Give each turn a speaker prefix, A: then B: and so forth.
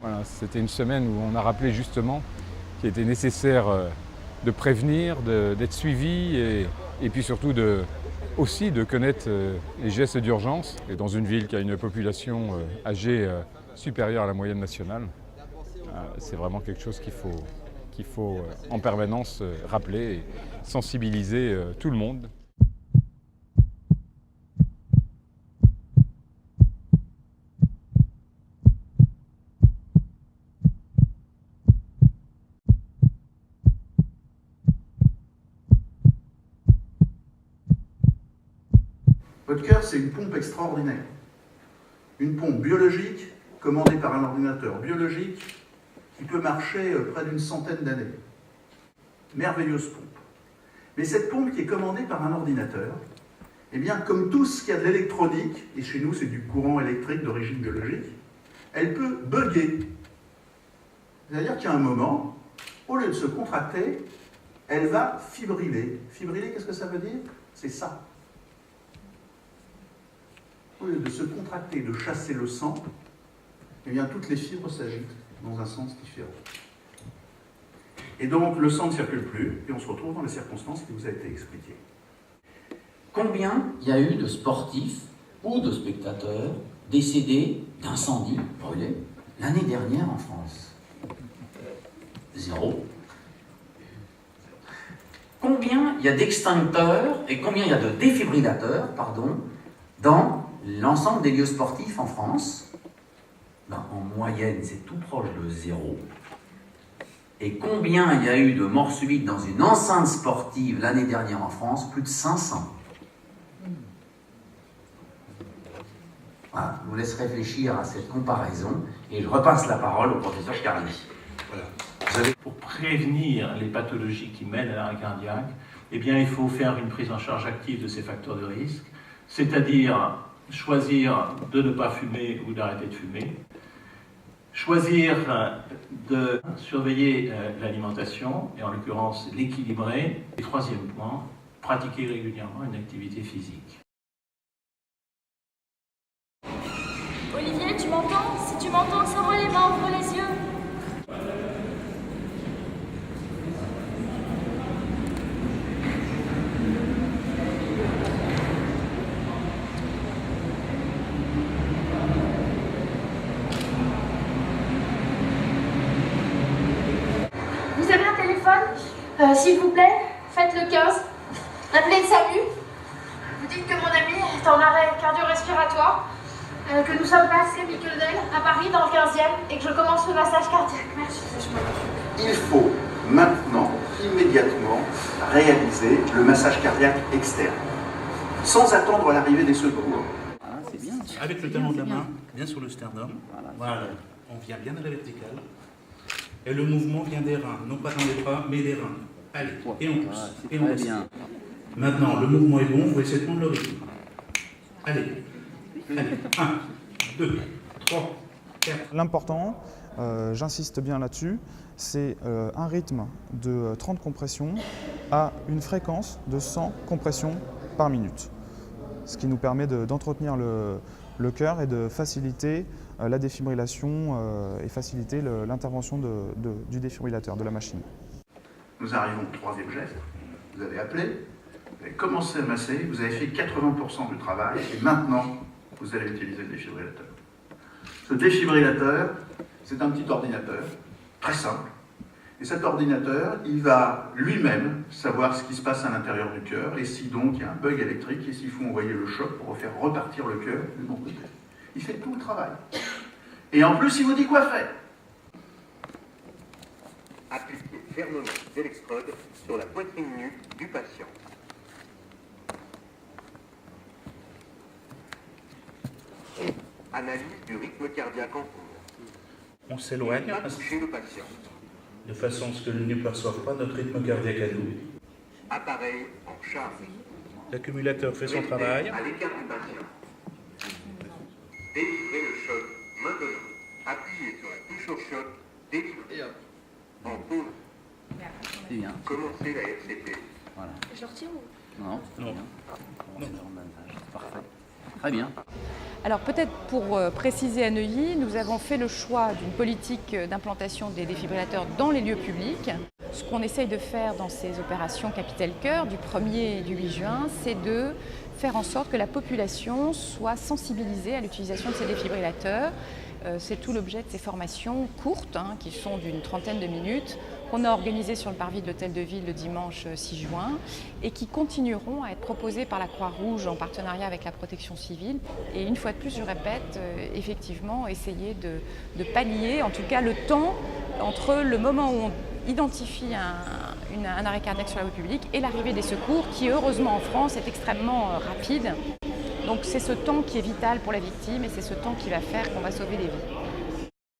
A: Voilà, c'était une semaine où on a rappelé justement qu'il était nécessaire de prévenir, d'être suivi et puis surtout aussi de connaître les gestes d'urgence. Et dans une ville qui a une population âgée supérieure à la moyenne nationale, c'est vraiment quelque chose qu'il faut en permanence rappeler et sensibiliser tout le monde.
B: Votre cœur, c'est une pompe extraordinaire. Une pompe biologique commandée par un ordinateur biologique qui peut marcher près d'une centaine d'années. Merveilleuse pompe. Mais cette pompe qui est commandée par un ordinateur, eh bien, comme tout ce qui a de l'électronique, et chez nous c'est du courant électrique d'origine biologique, elle peut bugger. C'est-à-dire qu'à un moment, au lieu de se contracter, elle va fibriller. Fibriller, qu'est-ce que ça veut dire? C'est ça. Au lieu de se contracter, de chasser le sang, eh bien, toutes les fibres s'agitent dans un sens différent. Et donc, le sang ne circule plus, et on se retrouve dans les circonstances qui vous a été expliquées.
C: Combien il y a eu de sportifs ou de spectateurs décédés d'incendies brûlés l'année dernière en France? 0. Combien il y a d'extincteurs et combien il y a de défibrillateurs, dans l'ensemble des lieux sportifs en France? En moyenne, c'est tout proche de 0. Et combien il y a eu de morts subites dans une enceinte sportive l'année dernière en France? Plus de 500. Voilà, je vous laisse réfléchir à cette comparaison et je repasse la parole au professeur Carly.
D: Voilà. Pour prévenir les pathologies qui mènent à l'arrêt cardiaque, eh bien, il faut faire une prise en charge active de ces facteurs de risque, c'est-à-dire choisir de ne pas fumer ou d'arrêter de fumer, choisir de surveiller l'alimentation, et en l'occurrence l'équilibrer, et troisième point, pratiquer régulièrement une activité physique.
E: Olivier, tu m'entends? Si tu m'entends, ouvre les mains, ouvre les yeux. Vous avez un téléphone? S'il vous plaît, faites le 15. Appelez le SAMU. Vous dites que mon ami est en arrêt cardio-respiratoire. Que nous sommes passés Mickeldel à Paris dans le 15e et que je commence le massage cardiaque. Merci.
B: Il faut maintenant, immédiatement, réaliser le massage cardiaque externe, sans attendre l'arrivée des secours.
C: Voilà, c'est bien.
F: Avec le talon de la main, bien sur le sternum. Voilà. On vient bien à la verticale. Et le mouvement vient des reins, non pas dans les bras, mais des reins. Allez, et on pousse. Et on pousse. Maintenant, le mouvement est bon, vous essayez de prendre le rythme. Allez. Allez, 1, 2, 3, 4.
G: L'important, j'insiste bien là-dessus, c'est un rythme de 30 compressions à une fréquence de 100 compressions par minute. Ce qui nous permet d'entretenir le cœur et de faciliter la défibrillation et faciliter l'intervention du défibrillateur, de la machine.
B: Nous arrivons au troisième geste. Vous avez appelé, vous avez commencé à masser, vous avez fait 80% du travail et maintenant, vous allez utiliser le défibrillateur. Ce défibrillateur, c'est un petit ordinateur, très simple. Et cet ordinateur, il va lui-même savoir ce qui se passe à l'intérieur du cœur et si donc il y a un bug électrique et s'il faut envoyer le choc pour faire repartir le cœur du bon côté. Il fait tout le travail. Et en plus, il vous dit quoi faire.
H: Appliquez fermement l'électrode sur la poitrine nue du patient. Analyse du rythme cardiaque en cours.
F: On s'éloigne
H: Pas toucher le patient.
F: de façon à ce que l'on ne perçoive pas notre rythme cardiaque à nous.
H: Appareil en charge.
F: L'accumulateur fait son travail.
H: À l'écart du patient. Délivrez le choc maintenant. Appuyez sur la touche au choc. Délivrez. En pause.
C: C'est bien.
H: Commencez la RCP.
C: Voilà.
E: Je retire ou?
C: Non, c'est
F: Non.
C: bien. C'est le bandage. Parfait. Très bien.
I: Alors peut-être pour préciser à Neuilly, nous avons fait le choix d'une politique d'implantation des défibrillateurs dans les lieux publics. Ce qu'on essaye de faire dans ces opérations Capitale Cœur du 1er et du 8 juin, c'est de faire en sorte que la population soit sensibilisée à l'utilisation de ces défibrillateurs. C'est tout l'objet de ces formations courtes, qui sont d'une trentaine de minutes, qu'on a organisées sur le parvis de l'Hôtel de Ville le dimanche 6 juin et qui continueront à être proposées par la Croix-Rouge en partenariat avec la Protection civile. Et une fois de plus, je répète, effectivement, essayer de pallier, en tout cas, le temps entre le moment où on identifie un arrêt cardiaque sur la voie publique et l'arrivée des secours qui, heureusement en France, est extrêmement rapide. Donc c'est ce temps qui est vital pour la victime et c'est ce temps qui va faire qu'on va sauver des vies.